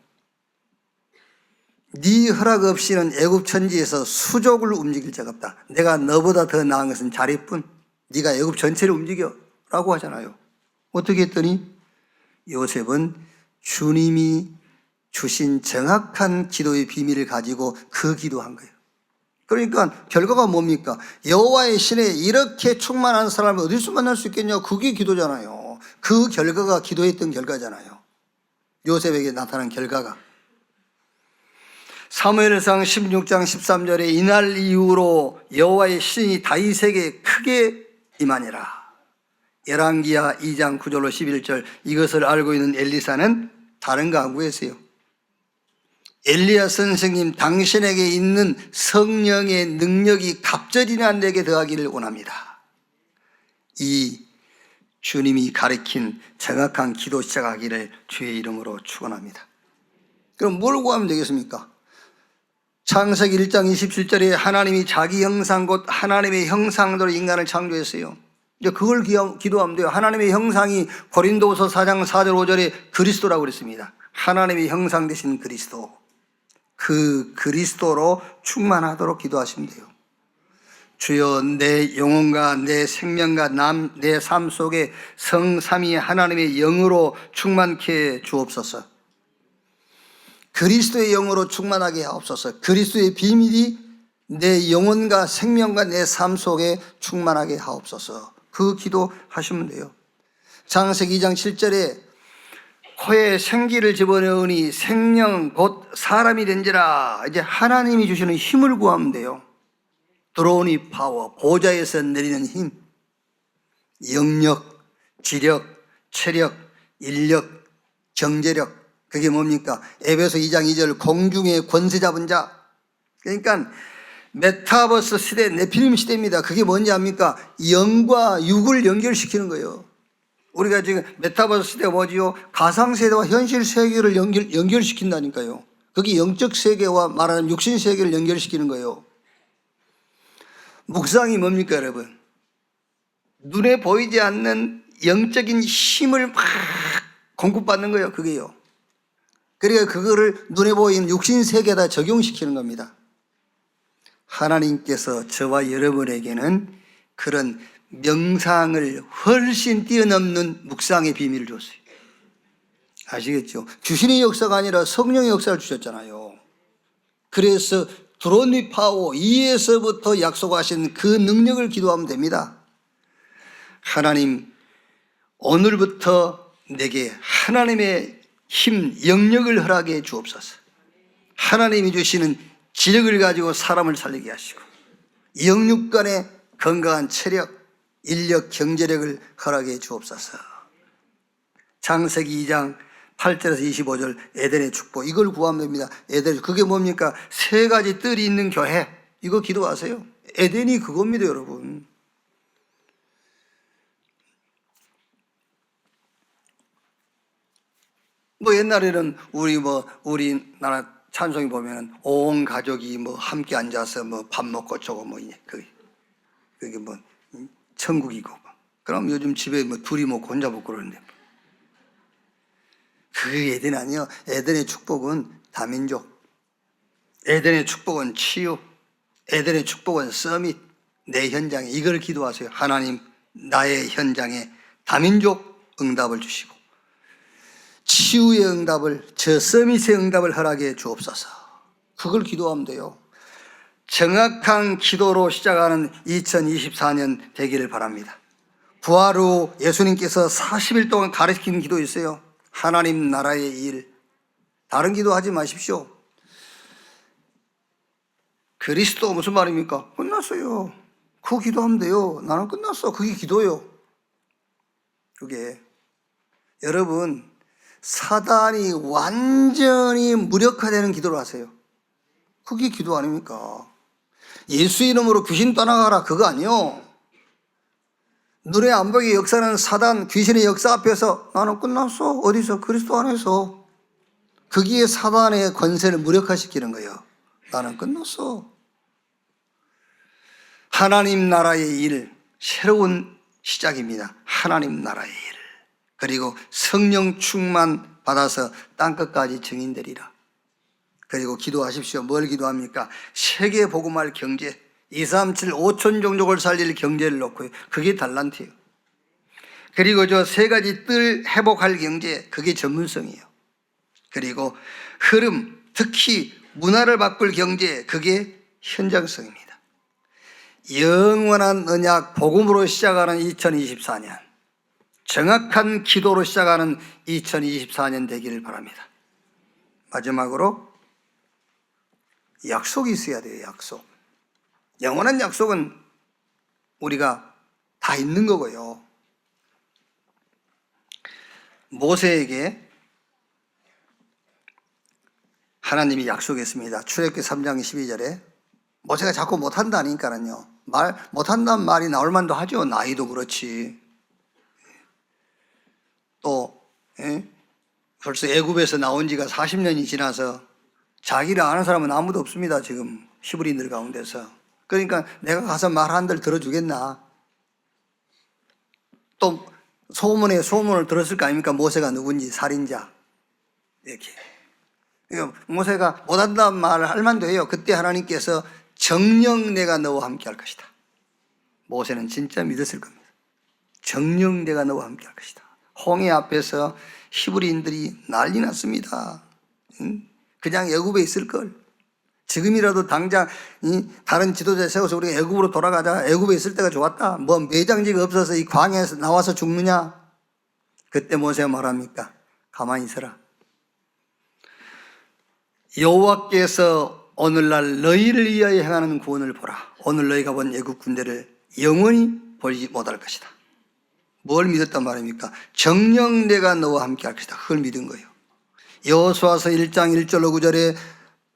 네 허락 없이는 애굽 천지에서 수족을 움직일 자가 없다. 내가 너보다 더 나은 것은 자리뿐. 네가 애굽 전체를 움직여 라고 하잖아요. 어떻게 했더니 요셉은 주님이 주신 정확한 기도의 비밀을 가지고 그 기도한 거예요. 그러니까 결과가 뭡니까? 여호와의 신에 이렇게 충만한 사람을 어디서 만날 수 있겠냐? 그게 기도잖아요. 그 결과가 기도했던 결과잖아요. 요셉에게 나타난 결과가. 사무엘상 16장 13절에 이날 이후로 여호와의 신이 다윗에게 크게 임하니라. 열왕기하 2장 9절로 11절. 이것을 알고 있는 엘리사는 다른 거 안 구했어요. 엘리야 선생님, 당신에게 있는 성령의 능력이 갑절이나 내게 더하기를 원합니다. 이 주님이 가르친 정확한 기도 시작하기를 주의 이름으로 축원합니다. 그럼 뭘 구하면 되겠습니까? 창세기 1장 27절에 하나님이 자기 형상 곧 하나님의 형상대로 인간을 창조했어요. 이제 그걸 기도하면 돼요. 하나님의 형상이 고린도후서 4장 4절 5절에 그리스도라고 그랬습니다. 하나님의 형상 되신 그리스도. 그 그리스도로 충만하도록 기도하시면 돼요. 주여 내 영혼과 내 생명과 내 삶 속에 성삼위 하나님의 영으로 충만케 주옵소서. 그리스도의 영으로 충만하게 하옵소서. 그리스도의 비밀이 내 영혼과 생명과 내 삶 속에 충만하게 하옵소서. 그 기도 하시면 돼요. 창세기 2장 7절에 코에 생기를 집어넣으니 생명 곧 사람이 된지라. 이제 하나님이 주시는 힘을 구하면 돼요. 드로니 파워, 보좌에서 내리는 힘, 영력, 지력, 체력, 인력, 경제력. 그게 뭡니까? 에베소 2장 2절 공중의 권세 잡은 자. 그러니까 메타버스 시대, 네피림 시대입니다. 그게 뭔지 압니까? 영과 육을 연결시키는 거예요. 우리가 지금 메타버스 시대가 뭐지요? 가상세계와 현실 세계를 연결시킨다니까요. 그게 영적 세계와 말하는 육신 세계를 연결시키는 거예요. 묵상이 뭡니까 여러분? 눈에 보이지 않는 영적인 힘을 막 공급받는 거예요. 그게요. 그러니까 그거를 눈에 보이는 육신 세계에다 적용시키는 겁니다. 하나님께서 저와 여러분에게는 그런 명상을 훨씬 뛰어넘는 묵상의 비밀을 줬어요. 아시겠죠? 주신의 역사가 아니라 성령의 역사를 주셨잖아요. 그래서 드론미 파워 2에서부터 약속하신 그 능력을 기도하면 됩니다. 하나님, 오늘부터 내게 하나님의 힘, 영역을 허락해 주옵소서. 하나님이 주시는 지력을 가지고 사람을 살리게 하시고 영육 간의 건강한 체력, 인력, 경제력을 허락해 주옵소서. 창세기 2장 8절에서 25절 에덴의 축복, 이걸 구하면 됩니다. 에덴, 그게 뭡니까? 세 가지 뜰이 있는 교회, 이거 기도하세요. 에덴이 그겁니다, 여러분. 뭐 옛날에는 우리나라 찬송이 보면 온 가족이 뭐 함께 앉아서 뭐 밥 먹고 저거 뭐 그게 뭐 천국이고, 그럼 요즘 집에 뭐 둘이 먹고 혼자 먹고 그러는데, 그게 에덴 아니요. 에덴의 축복은 다민족, 에덴의 축복은 치유, 에덴의 축복은 서밋, 내 현장에. 이걸 기도하세요. 하나님, 나의 현장에 다민족 응답을 주시고 치유의 응답을, 저 서밋의 응답을 허락해 주옵소서. 그걸 기도하면 돼요. 정확한 기도로 시작하는 2024년 되기를 바랍니다. 부활 후 예수님께서 40일 동안 가르치는 기도 있어요. 하나님 나라의 일. 다른 기도 하지 마십시오. 그리스도 무슨 말입니까? 끝났어요. 그거 기도하면 돼요. 나는 끝났어. 그게 기도요. 그게 여러분, 사단이 완전히 무력화되는 기도를 하세요. 그게 기도 아닙니까? 예수 이름으로 귀신 떠나가라, 그거 아니요. 눈에 안 보이게 역사는 사단, 귀신의 역사 앞에서 나는 끝났어. 어디서? 그리스도 안에서. 거기에 사단의 권세를 무력화시키는 거예요. 나는 끝났어. 하나님 나라의 일, 새로운 시작입니다. 하나님 나라의 일. 그리고 성령 충만 받아서 땅끝까지 증인되리라. 그리고 기도하십시오. 뭘 기도합니까? 세계 복음할 경제, 237 5천 종족을 살릴 경제를 놓고요. 그게 달란트예요. 그리고 저 세 가지 뜰 회복할 경제, 그게 전문성이에요. 그리고 흐름, 특히 문화를 바꿀 경제, 그게 현장성입니다. 영원한 언약 복음으로 시작하는 2024년, 정확한 기도로 시작하는 2024년 되기를 바랍니다. 마지막으로 약속이 있어야 돼요. 약속. 영원한 약속은 우리가 다 있는 거고요. 모세에게 하나님이 약속했습니다. 출애굽기 3장 12절에 모세가 자꾸 못한다니까요. 못한다는 말이 나올 만도 하죠. 나이도 그렇지. 또 벌써 애굽에서 나온 지가 40년이 지나서 자기를 아는 사람은 아무도 없습니다. 지금 히브리인들 가운데서. 그러니까 내가 가서 말 한들 들어주겠나. 또 소문을 들었을 거 아닙니까? 모세가 누군지, 살인자, 이렇게. 그러니까 모세가 못한다는 말을 할 만도 해요. 그때 하나님께서 정녕 내가 너와 함께 할 것이다. 모세는 진짜 믿었을 겁니다. 정녕 내가 너와 함께 할 것이다. 홍해 앞에서 히브리인들이 난리 났습니다. 그냥 애굽에 있을 걸. 지금이라도 당장 다른 지도자 세워서 우리가 애굽으로 돌아가자. 애굽에 있을 때가 좋았다. 뭐 매장지가 없어서 이 광야에서 나와서 죽느냐. 그때 모세가 말합니까? 가만히 있어라. 여호와께서 오늘날 너희를 위하여 행하는 구원을 보라. 오늘 너희가 본 애굽 군대를 영원히 보지 못할 것이다. 뭘 믿었단 말입니까? 정녕 내가 너와 함께 할 것이다. 그걸 믿은 거예요. 여호수아서 1장 1절 9절에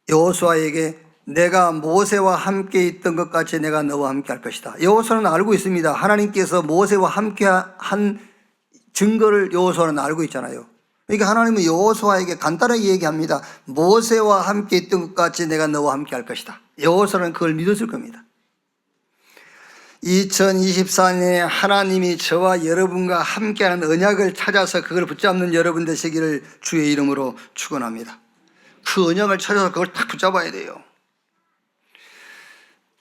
여호수아에게 내가 모세와 함께 있던 것 같이 내가 너와 함께 할 것이다. 여호수아는 알고 있습니다. 하나님께서 모세와 함께 한 증거를 여호수아는 알고 있잖아요. 그러니까 하나님은 여호수아에게 간단하게 얘기합니다. 모세와 함께 있던 것 같이 내가 너와 함께 할 것이다. 여호수아는 그걸 믿었을 겁니다. 2024년에 하나님이 저와 여러분과 함께하는 언약을 찾아서 그걸 붙잡는 여러분 되시기를 주의 이름으로 축원합니다. 그 언약을 찾아서 그걸 딱 붙잡아야 돼요.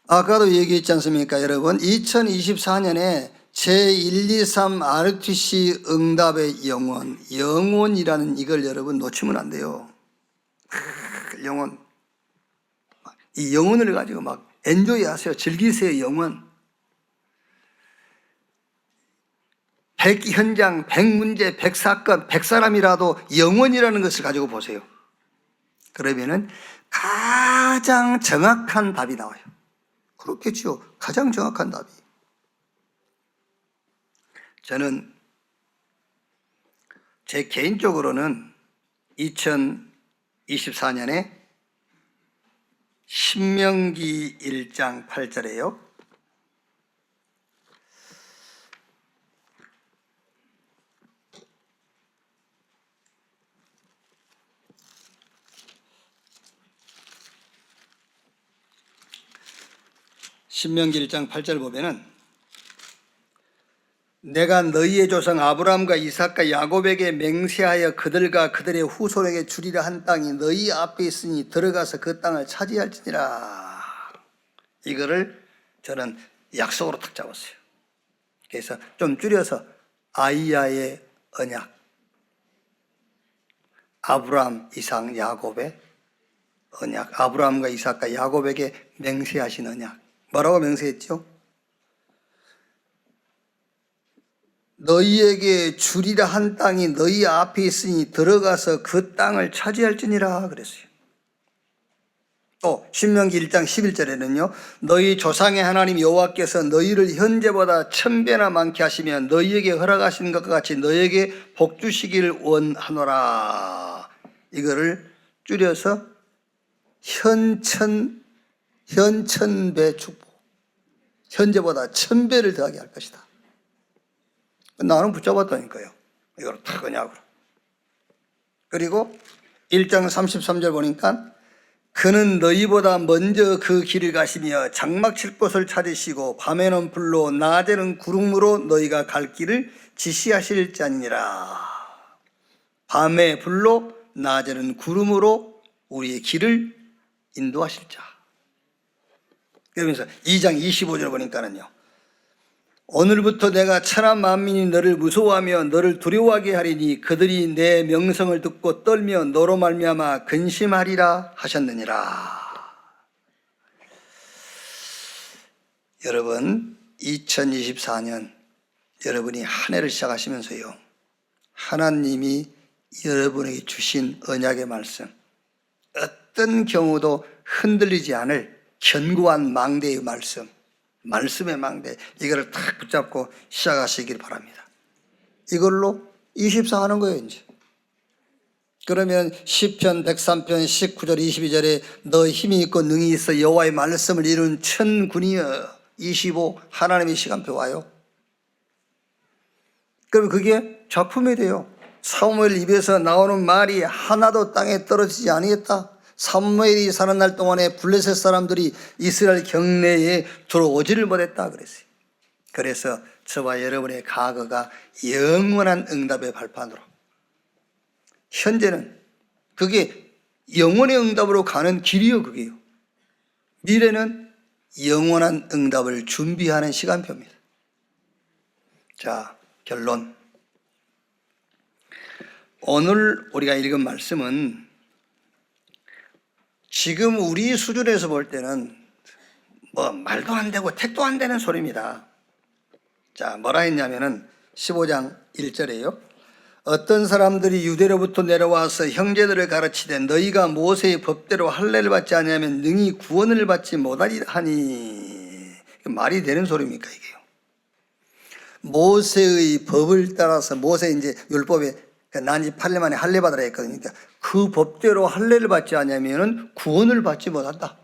아까도 얘기했지 않습니까, 여러분? 2024년에 제123 RTC 응답의 영혼이라는 이걸 여러분 놓치면 안 돼요. 영혼. 이 영혼을 가지고 막 엔조이 하세요. 즐기세요, 영혼. 100현장, 100문제, 100사건, 100사람이라도 영혼이라는 것을 가지고 보세요. 그러면은 가장 정확한 답이 나와요. 그렇겠죠. 가장 정확한 답이. 저는 제 개인적으로는 2024년에 신명기 1장 8절에요. 신명기 1장 8절 보면은 내가 너희의 조상 아브라함과 이삭과 야곱에게 맹세하여 그들과 그들의 후손에게 주리라 한 땅이 너희 앞에 있으니 들어가서 그 땅을 차지할지니라. 이거를 저는 약속으로 탁 잡았어요. 그래서 좀 줄여서 아이야의 언약, 아브라함, 이삭, 야곱의 언약, 아브라함과 이삭과 야곱에게 맹세하신 언약. 뭐라고 맹세했죠? 너희에게 주리라 한 땅이 너희 앞에 있으니 들어가서 그 땅을 차지할지니라 그랬어요. 또 신명기 1장 11절에는요. 너희 조상의 하나님 여호와께서 너희를 현재보다 1000배나 많게 하시면 너희에게 허락하신 것과 같이 너희에게 복 주시기를 원하노라. 이거를 줄여서 현천배 축복. 현재보다 1000배를 더하게 할 것이다. 나는 붙잡았다니까요. 이걸 탁 언약으로. 그리고 1장 33절 보니까 그는 너희보다 먼저 그 길을 가시며 장막 칠 곳을 찾으시고 밤에는 불로 낮에는 구름으로 너희가 갈 길을 지시하실 자니라. 밤에 불로 낮에는 구름으로 우리의 길을 인도하실 자. 그러면서 2장 25절 보니까는요. 오늘부터 내가 천하 만민이 너를 무서워하며 너를 두려워하게 하리니 그들이 내 명성을 듣고 떨며 너로 말미암아 근심하리라 하셨느니라. 여러분 2024년 여러분이 한 해를 시작하시면서요. 하나님이 여러분에게 주신 언약의 말씀, 어떤 경우도 흔들리지 않을 견고한 망대의 말씀, 말씀의 망대, 이거를 탁 붙잡고 시작하시길 바랍니다. 이걸로 24 하는 거예요, 이제. 그러면 시편 103편 19절 22절에 너 힘이 있고 능이 있어 여호와의 말씀을 이룬 천군이여 25 하나님의 시간표 와요. 그럼 그게 작품이 돼요. 사무엘 입에서 나오는 말이 하나도 땅에 떨어지지 아니겠다. 사무엘이 사는 날 동안에 블레셋 사람들이 이스라엘 경내에 들어오지를 못했다 그랬어요. 그래서 저와 여러분의 과거가 영원한 응답의 발판으로, 현재는 그게 영원의 응답으로 가는 길이요, 그게요. 미래는 영원한 응답을 준비하는 시간표입니다. 자, 결론. 오늘 우리가 읽은 말씀은 지금 우리 수준에서 볼 때는 뭐 말도 안 되고 택도 안 되는 소리입니다. 자, 뭐라 했냐면은 15장 1절에요. 어떤 사람들이 유대로부터 내려와서 형제들을 가르치되 너희가 모세의 법대로 할례를 받지 아니하면 능히 구원을 받지 못하리 하니. 말이 되는 소리입니까, 이게요? 모세의 법을 따라서 모세 이제 율법에 난지 8년 만에 할례 받으라 했거든요. 그러니까 그 법대로 할례를 받지 않으면 구원을 받지 못한다.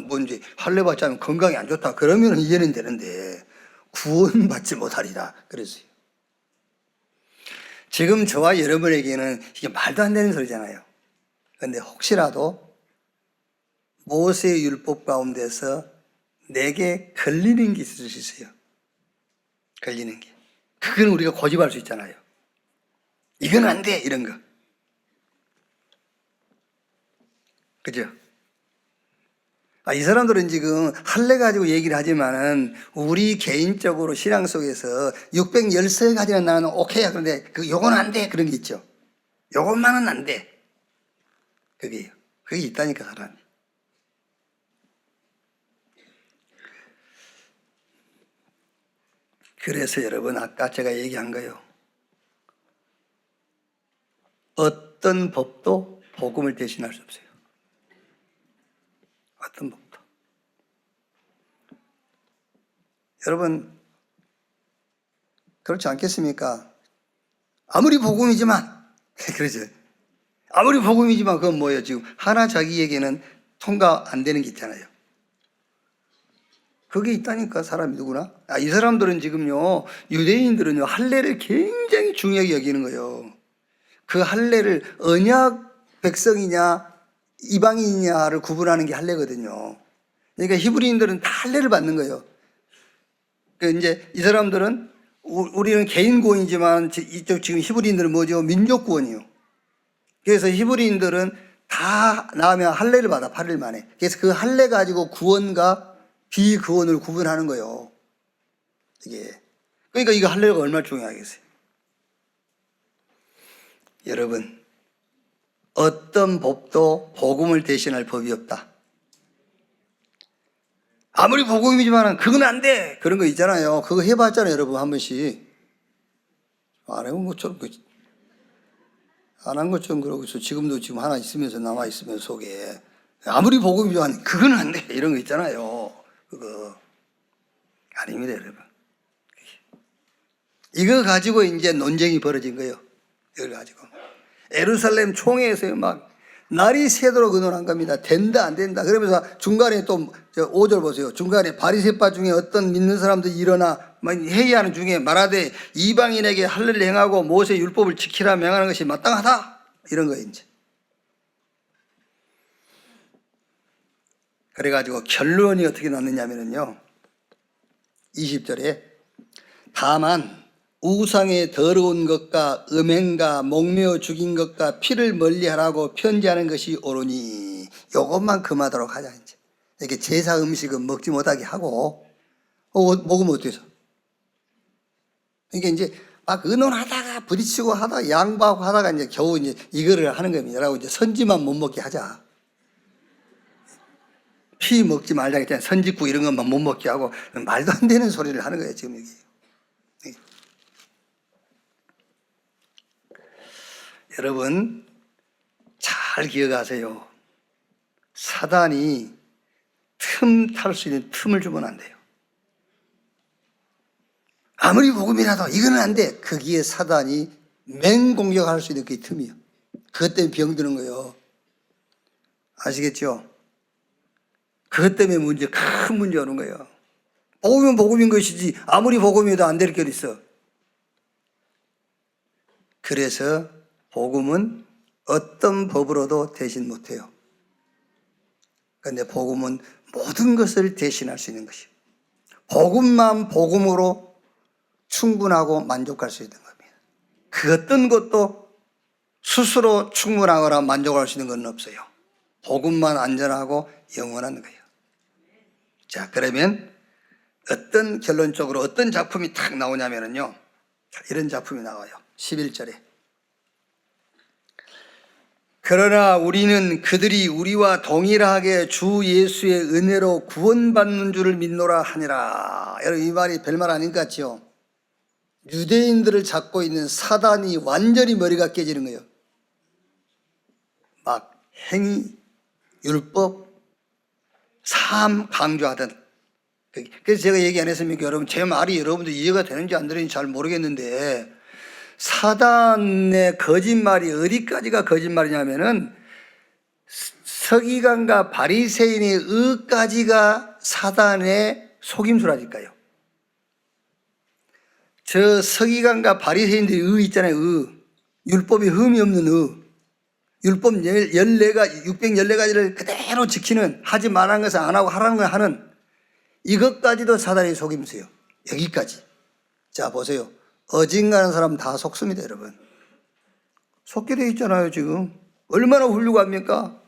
뭔지 할례 받지 않으면 건강이 안 좋다. 그러면 이해는 되는데 구원 받지 못하리라 그랬어요. 지금 저와 여러분에게는 이게 말도 안 되는 소리잖아요. 그런데 혹시라도 모세의 율법 가운데서 내게 걸리는 게 있을 수 있어요. 걸리는 게. 그건 우리가 고집할 수 있잖아요. 이건 안 돼, 이런 거. 그죠? 이 사람들은 지금 할례 가지고 얘기를 하지만은 우리 개인적으로 신앙 속에서 613가지나 나는 오케이야. 그런데 요건 안 돼. 그런 게 있죠. 요것만은 안 돼. 그게요. 그게 있다니까, 사람이. 그래서 여러분, 아까 제가 얘기한 거요. 어떤 법도 복음을 대신할 수 없어요. 어떤 법도. 여러분, 그렇지 않겠습니까? 아무리 복음이지만, 그러죠. 아무리 복음이지만 그건 뭐예요? 지금 하나 자기에게는 통과 안 되는 게 있잖아요. 그게 있다니까, 사람이 누구나. 이 사람들은 지금요, 유대인들은요, 할례를 굉장히 중요하게 여기는 거예요. 그 할례를 언약 백성이냐, 이방인이냐를 구분하는 게 할례거든요. 그러니까 히브리인들은 다 할례를 받는 거예요. 그 이제 이 사람들은 우리는 개인 구원이지만 이쪽 지금 히브리인들은 뭐죠? 민족 구원이요. 그래서 히브리인들은 다 나오면 할례를 받아 8일 만에. 그래서 그 할례 가지고 구원과 비구원을 구분하는 거예요. 이게. 그러니까 이거 할례가 얼마나 중요하겠어요. 여러분, 어떤 법도 복음을 대신할 법이 없다. 아무리 복음이지만 그건 안 돼. 그런 거 있잖아요. 그거 해봤잖아요, 여러분, 한 번씩. 안 해본 것처럼, 안 한 것처럼 그러고 있어. 지금도 지금 하나 있으면서 남아있으면서 속에. 아무리 복음이지만 그건 안 돼. 이런 거 있잖아요. 그거. 아닙니다, 여러분. 이거 가지고 이제 논쟁이 벌어진 거예요. 이걸 가지고. 예루살렘 총회에서 막 날이 새도록 의논한 겁니다. 된다 안 된다. 그러면서 중간에 또 5절 보세요. 중간에 바리새파 중에 어떤 믿는 사람들이 일어나 회의하는 중에 말하되 이방인에게 할례를 행하고 모세 율법을 지키라 명하는 것이 마땅하다. 이런 거예요, 이제. 그래가지고 결론이 어떻게 났느냐면요. 20절에 다만 우상의 더러운 것과 음행과 목매어 죽인 것과 피를 멀리하라고 편지하는 것이 옳으니 이것만 금하도록 하자. 이제 이렇게 제사 음식은 먹지 못하게 하고 먹으면 어때서? 그러니까 이제 막 의논하다가 부딪히고 하다가 양보하고 하다가 이제 겨우 이제 이거를 하는 겁니다. 라고 이제 선지만 못 먹게 하자. 피 먹지 말자 했잖아요. 선지국 이런 것만 못 먹게 하고 말도 안 되는 소리를 하는 거예요, 지금 여기. 여러분, 잘 기억하세요. 사단이 틈 탈 수 있는 틈을 주면 안 돼요. 아무리 복음이라도 이거는 안 돼. 거기에 사단이 맹공격할 수 있는 그 틈이요. 그것 때문에 병드는 거예요. 아시겠죠? 그것 때문에 큰 문제 오는 거예요. 복음은 복음인 것이지 아무리 복음이도 안 될 게 있어. 그래서 복음은 어떤 법으로도 대신 못해요. 그런데 복음은 모든 것을 대신할 수 있는 것이에요. 복음만 복음으로 충분하고 만족할 수 있는 겁니다. 그 어떤 것도 스스로 충분하거나 만족할 수 있는 건 없어요. 복음만 안전하고 영원한 거예요. 자, 그러면 어떤 결론적으로 어떤 작품이 탁 나오냐면요. 이런 작품이 나와요. 11절에. 그러나 우리는 그들이 우리와 동일하게 주 예수의 은혜로 구원받는 줄을 믿노라 하니라. 여러분, 이 말이 별말 아닌 것 같죠? 유대인들을 잡고 있는 사단이 완전히 머리가 깨지는 거예요. 막 행위, 율법, 삶 강조하던. 그래서 제가 얘기 안 했습니까? 여러분, 제 말이 여러분들 이해가 되는지 안 되는지 잘 모르겠는데 사단의 거짓말이 어디까지가 거짓말이냐면은 서기관과 바리새인의 의까지가 사단의 속임수라니까요. 저 서기관과 바리새인들의 의 있잖아요. 의. 율법에 흠이 없는 의. 율법 614가지를 그대로 지키는, 하지 말라는 것을 안 하고 하라는 걸 하는 이것까지도 사단의 속임수요. 여기까지. 자, 보세요. 어진간한 사람 다 속습니다, 여러분. 속게 돼 있잖아요, 지금. 얼마나 훌륭합니까?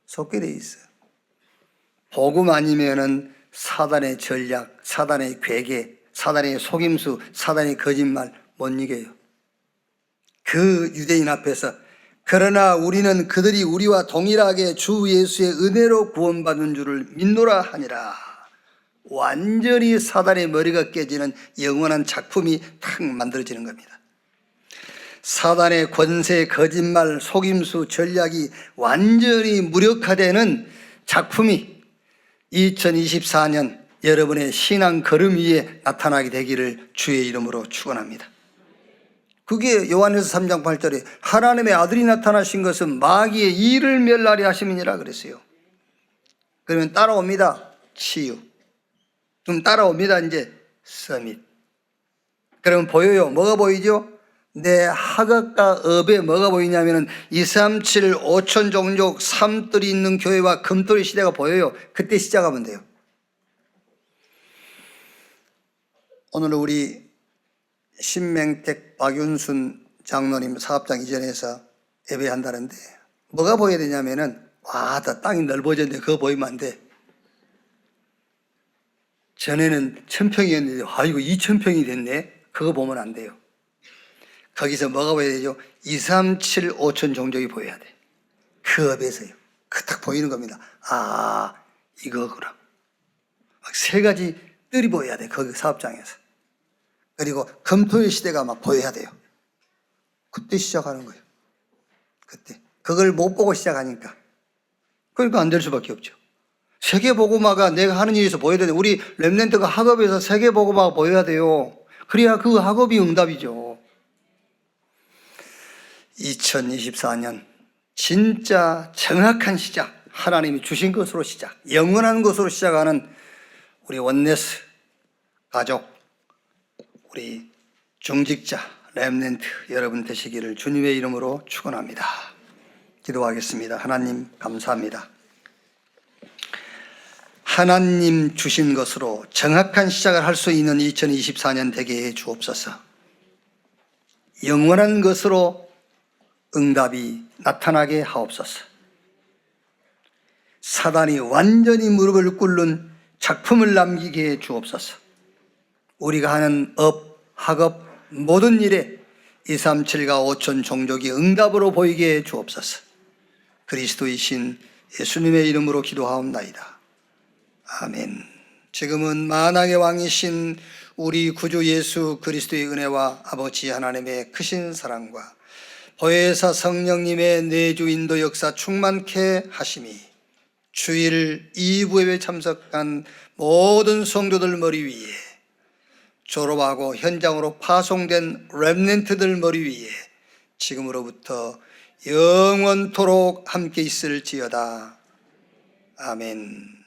속게 돼 있어요. 복음 아니면은 사단의 전략, 사단의 괴계, 사단의 속임수, 사단의 거짓말 못 이겨요. 그 유대인 앞에서 그러나 우리는 그들이 우리와 동일하게 주 예수의 은혜로 구원받은 줄을 믿노라 하니라. 완전히 사단의 머리가 깨지는 영원한 작품이 탁 만들어지는 겁니다. 사단의 권세, 거짓말, 속임수, 전략이 완전히 무력화되는 작품이 2024년 여러분의 신앙 걸음 위에 나타나게 되기를 주의 이름으로 축원합니다. 그게 요한에서 3장 8절에 하나님의 아들이 나타나신 것은 마귀의 일을 멸하리 하심이니라 그랬어요. 그러면 따라옵니다. 치유. 좀 따라옵니다. 이제 서밋. 그러면 보여요. 뭐가 보이죠? 내 학업과 업에 뭐가 보이냐면은 2, 3, 7, 5천 종족 삼돌이 있는 교회와 금돌이 시대가 보여요. 그때 시작하면 돼요. 오늘 우리 신명택 박윤순 장로님 사업장 이전해서 예배한다는데 뭐가 보여야 되냐면은 와, 다 땅이 넓어졌는데 그거 보이면 안 돼. 전에는 1000평이었는데 이거 2000평이 됐네. 그거 보면 안 돼요. 거기서 뭐가 보여야 되죠? 2, 3, 7, 5천 종족이 보여야 돼. 그 업에서요. 그 딱 보이는 겁니다. 아, 이거구나. 막 세 가지 뜰이 보여야 돼. 거기 사업장에서. 그리고 금토일 시대가 막 보여야 돼요. 그때 시작하는 거예요. 그때. 그걸 못 보고 시작하니까. 그러니까 안 될 수밖에 없죠. 세계복음화가 내가 하는 일에서 보여야 되는데 우리 렘넌트가 학업에서 세계복음화가 보여야 돼요. 그래야 그 학업이 응답이죠. 2024년 진짜 정확한 시작, 하나님이 주신 것으로 시작, 영원한 것으로 시작하는 우리 원네스 가족, 우리 중직자 렘넌트 여러분 되시기를 주님의 이름으로 축원합니다. 기도하겠습니다. 하나님 감사합니다. 하나님 주신 것으로 정확한 시작을 할 수 있는 2024년 되게 해 주옵소서. 영원한 것으로 응답이 나타나게 하옵소서. 사단이 완전히 무릎을 꿇는 작품을 남기게 해 주옵소서. 우리가 하는 업, 학업, 모든 일에 2, 3, 7과 5천 종족이 응답으로 보이게 해 주옵소서. 그리스도이신 예수님의 이름으로 기도하옵나이다. 아멘. 지금은 만왕의 왕이신 우리 구주 예수 그리스도의 은혜와 아버지 하나님의 크신 사랑과 보혜사 성령님의 내주 인도 역사 충만케 하심이 주일 2부에 참석한 모든 성도들 머리 위에, 졸업하고 현장으로 파송된 렘넌트들 머리 위에 지금으로부터 영원토록 함께 있을지어다. 아멘.